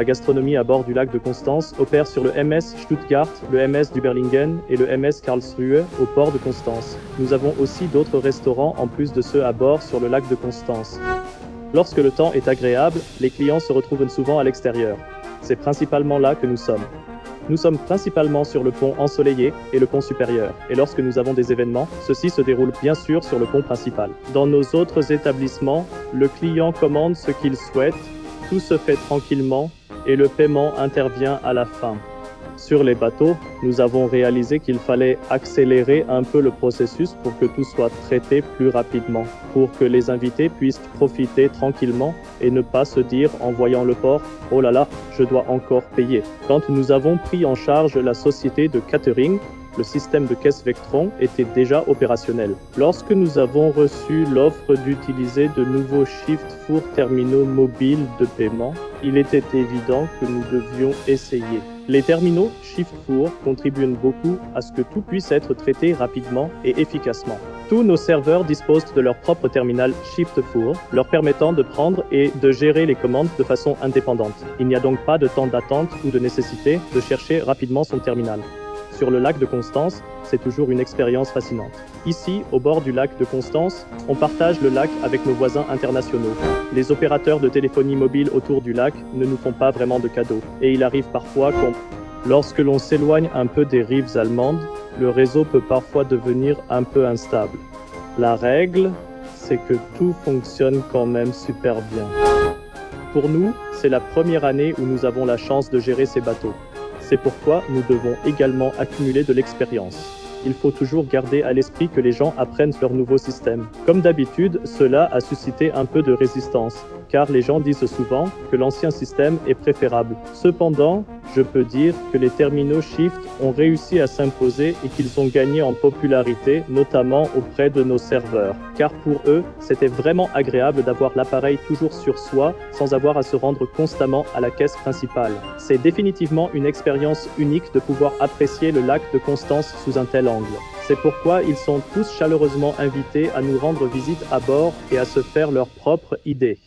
la gastronomie à bord du lac de Constance opère sur le MS Stuttgart, le MS d'Uberlingen et le MS Karlsruhe au port de Constance. Nous avons aussi d'autres restaurants en plus de ceux à bord sur le lac de Constance. Lorsque le temps est agréable, les clients se retrouvent souvent à l'extérieur. C'est principalement là que nous sommes. Nous sommes principalement sur le pont ensoleillé et le pont supérieur. Et lorsque nous avons des événements, ceux-ci se déroulent bien sûr sur le pont principal. Dans nos autres établissements, le client commande ce qu'il souhaite, tout se fait tranquillement et le paiement intervient à la fin. Sur les bateaux, nous avons réalisé qu'il fallait accélérer un peu le processus pour que tout soit traité plus rapidement, pour que les invités puissent profiter tranquillement et ne pas se dire en voyant le port « Oh là là, je dois encore payer ». Quand nous avons pris en charge la société de catering, le système de caisse Vectron était déjà opérationnel. Lorsque nous avons reçu l'offre d'utiliser de nouveaux Shift4 terminaux mobiles de paiement, il était évident que nous devions essayer. Les terminaux Shift4 contribuent beaucoup à ce que tout puisse être traité rapidement et efficacement. Tous nos serveurs disposent de leur propre terminal Shift4, leur permettant de prendre et de gérer les commandes de façon indépendante. Il n'y a donc pas de temps d'attente ou de nécessité de chercher rapidement son terminal. Sur le lac de Constance, c'est toujours une expérience fascinante. Ici, au bord du lac de Constance, on partage le lac avec nos voisins internationaux. Les opérateurs de téléphonie mobile autour du lac ne nous font pas vraiment de cadeaux. Et il arrive parfois lorsque l'on s'éloigne un peu des rives allemandes, le réseau peut parfois devenir un peu instable. La règle, c'est que tout fonctionne quand même super bien. Pour nous, c'est la première année où nous avons la chance de gérer ces bateaux. C'est pourquoi nous devons également accumuler de l'expérience. Il faut toujours garder à l'esprit que les gens apprennent leur nouveau système. Comme d'habitude, cela a suscité un peu de résistance, car les gens disent souvent que l'ancien système est préférable. Cependant, je peux dire que les terminaux Shift ont réussi à s'imposer et qu'ils ont gagné en popularité, notamment auprès de nos serveurs. Car pour eux, c'était vraiment agréable d'avoir l'appareil toujours sur soi, sans avoir à se rendre constamment à la caisse principale. C'est définitivement une expérience unique de pouvoir apprécier le lac de Constance sous un tel angle. C'est pourquoi ils sont tous chaleureusement invités à nous rendre visite à bord et à se faire leur propre idée.